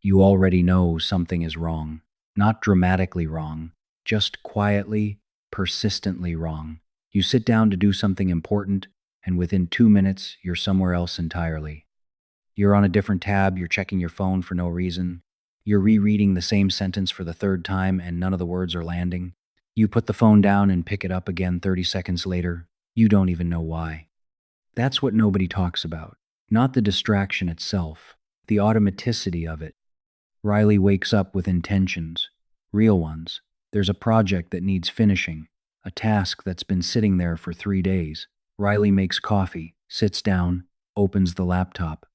You already know something is wrong. Not dramatically wrong, just quietly, persistently wrong. You sit down to do something important, and within 2 minutes, you're somewhere else entirely. You're on a different tab, you're checking your phone for no reason. You're rereading the same sentence for the third time, and none of the words are landing. You put the phone down and pick it up again 30 seconds later. You don't even know why. That's what nobody talks about. Not the distraction itself, the automaticity of it. Riley wakes up with intentions, real ones. There's a project that needs finishing, a task that's been sitting there for 3 days. Riley makes coffee, sits down, opens the laptop.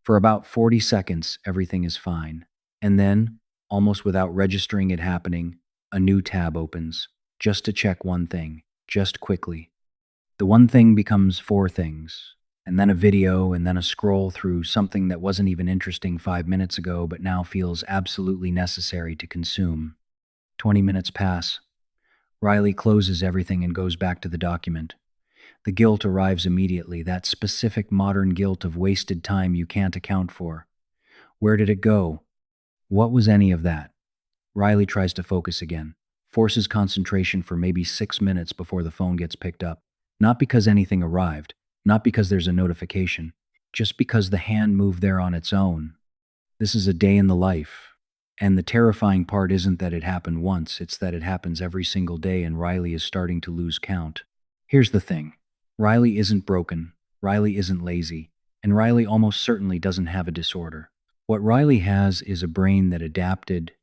For about 40 seconds, everything is fine. And then, almost without registering it happening, a new tab opens, just to check one thing, just quickly. The one thing becomes four things, and then a video, and then a scroll through something that wasn't even interesting 5 minutes ago but now feels absolutely necessary to consume. 20 minutes pass. Riley closes everything and goes back to the document. The guilt arrives immediately, that specific modern guilt of wasted time you can't account for. Where did it go? What was any of that? Riley tries to focus again, forces concentration for maybe 6 minutes before the phone gets picked up. Not because anything arrived, not because there's a notification, just because the hand moved there on its own. This is a day in the life. And the terrifying part isn't that it happened once, it's that it happens every single day and Riley is starting to lose count. Here's the thing. Riley isn't broken, Riley isn't lazy, and Riley almost certainly doesn't have a disorder. What Riley has is a brain that adapted.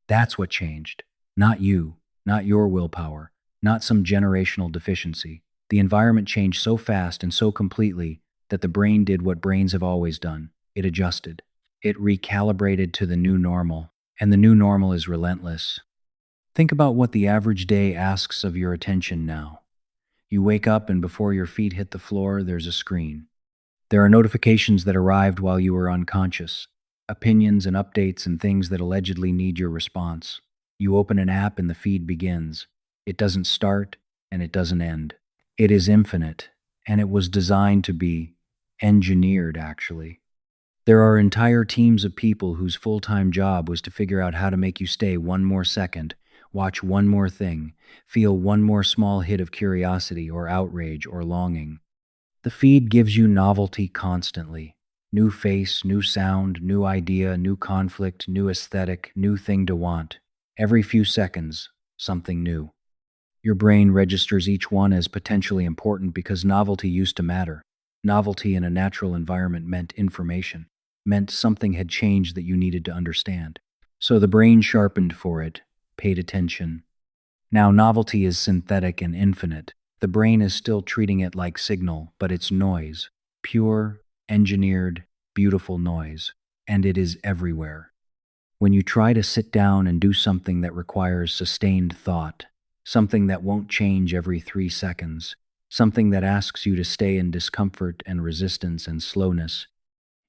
That's what changed. Not you, not your willpower, not some generational deficiency. The environment changed so fast and so completely that the brain did what brains have always done. It adjusted. It recalibrated to the new normal, and the new normal is relentless. Think about what the average day asks of your attention now. You wake up and before your feet hit the floor, there's a screen. There are notifications that arrived while you were unconscious, opinions and updates and things that allegedly need your response. You open an app and the feed begins. It doesn't start and it doesn't end. It is infinite, and it was designed to be engineered, actually. There are entire teams of people whose full-time job was to figure out how to make you stay one more second, watch one more thing, feel one more small hit of curiosity or outrage or longing. The feed gives you novelty constantly. New face, new sound, new idea, new conflict, new aesthetic, new thing to want. Every few seconds, something new. Your brain registers each one as potentially important because novelty used to matter. Novelty in a natural environment meant information, meant something had changed that you needed to understand. So the brain sharpened for it, paid attention. Now novelty is synthetic and infinite. The brain is still treating it like signal, but it's noise. Pure, engineered, beautiful noise. And it is everywhere. When you try to sit down and do something that requires sustained thought, something that won't change every 3 seconds, something that asks you to stay in discomfort and resistance and slowness,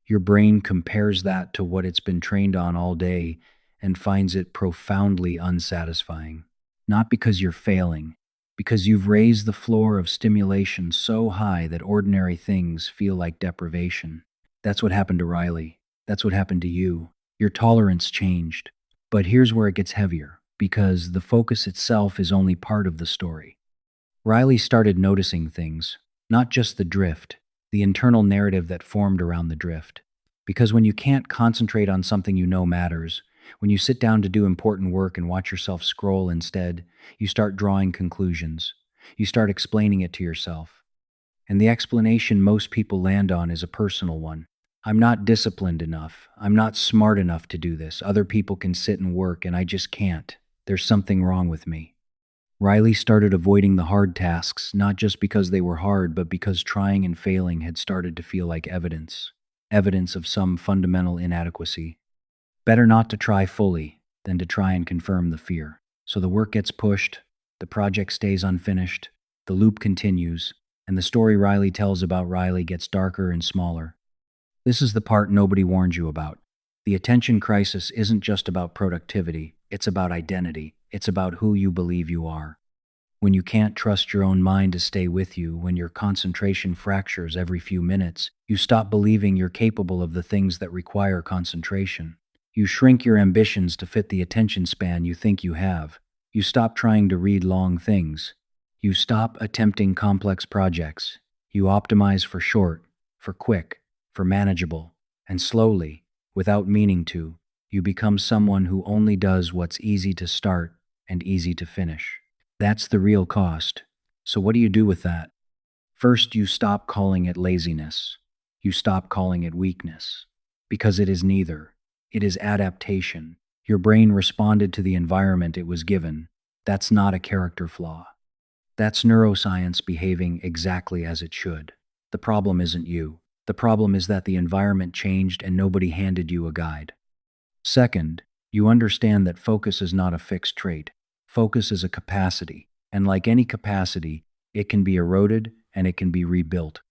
your brain compares that to what it's been trained on all day and finds it profoundly unsatisfying. Not because you're failing, because you've raised the floor of stimulation so high that ordinary things feel like deprivation. That's what happened to Riley. That's what happened to you. Your tolerance changed. But here's where it gets heavier, because the focus itself is only part of the story. Riley started noticing things, not just the drift, the internal narrative that formed around the drift. Because when you can't concentrate on something you know matters, when you sit down to do important work and watch yourself scroll instead, you start drawing conclusions. You start explaining it to yourself. And the explanation most people land on is a personal one. I'm not disciplined enough. I'm not smart enough to do this. Other people can sit and work, and I just can't. There's something wrong with me. Riley started avoiding the hard tasks, not just because they were hard, but because trying and failing had started to feel like evidence. Evidence of some fundamental inadequacy. Better not to try fully than to try and confirm the fear. So the work gets pushed, the project stays unfinished, the loop continues, and the story Riley tells about Riley gets darker and smaller. This is the part nobody warned you about. The attention crisis isn't just about productivity, it's about identity. It's about who you believe you are. When you can't trust your own mind to stay with you, when your concentration fractures every few minutes, you stop believing you're capable of the things that require concentration. You shrink your ambitions to fit the attention span you think you have. You stop trying to read long things. You stop attempting complex projects. You optimize for short, for quick, for manageable. And slowly, without meaning to, you become someone who only does what's easy to start and easy to finish. That's the real cost. So, what do you do with that? First, you stop calling it laziness. You stop calling it weakness. Because it is neither. It is adaptation. Your brain responded to the environment it was given. That's not a character flaw. That's neuroscience behaving exactly as it should. The problem isn't you. The problem is that the environment changed and nobody handed you a guide. Second, you understand that focus is not a fixed trait. Focus is a capacity, and like any capacity, it can be eroded and it can be rebuilt.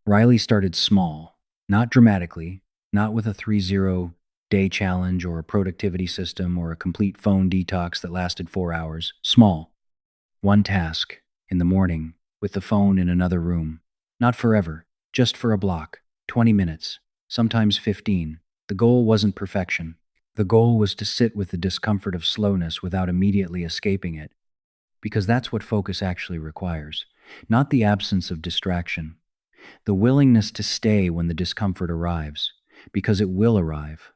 Riley started small, not dramatically, not with a 30-day challenge or a productivity system or a complete phone detox that lasted 4 hours. Small. One task, in the morning, with the phone in another room. Not forever, just for a block, 20 minutes, sometimes 15. The goal wasn't perfection. The goal was to sit with the discomfort of slowness without immediately escaping it, because that's what focus actually requires, not the absence of distraction. The willingness to stay when the discomfort arrives, because it will arrive.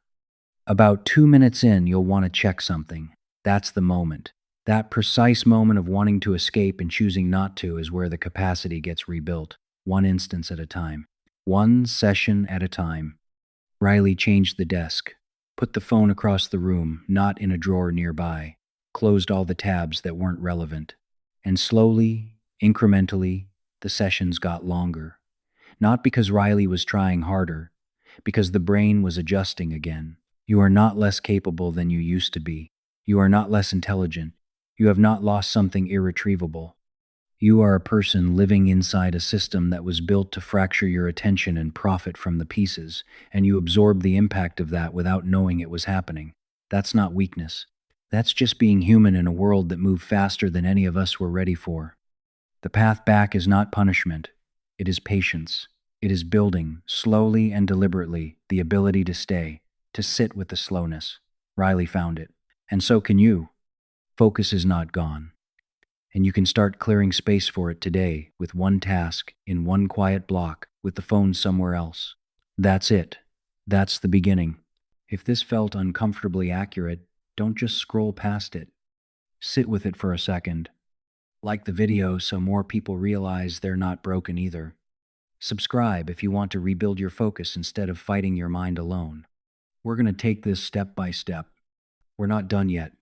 About 2 minutes in, you'll want to check something. That's the moment. That precise moment of wanting to escape and choosing not to is where the capacity gets rebuilt, one instance at a time, one session at a time. Riley changed the desk, put the phone across the room, not in a drawer nearby, closed all the tabs that weren't relevant. And slowly, incrementally, the sessions got longer. Not because Riley was trying harder, because the brain was adjusting again. You are not less capable than you used to be. You are not less intelligent. You have not lost something irretrievable. You are a person living inside a system that was built to fracture your attention and profit from the pieces, and you absorb the impact of that without knowing it was happening. That's not weakness. That's just being human in a world that moved faster than any of us were ready for. The path back is not punishment. It is patience. It is building, slowly and deliberately, the ability to stay, to sit with the slowness. Riley found it. And so can you. Focus is not gone. And you can start clearing space for it today with one task, in one quiet block, with the phone somewhere else. That's it. That's the beginning. If this felt uncomfortably accurate, don't just scroll past it. Sit with it for a second. Like the video so more people realize they're not broken either. Subscribe if you want to rebuild your focus instead of fighting your mind alone. We're going to take this step by step. We're not done yet.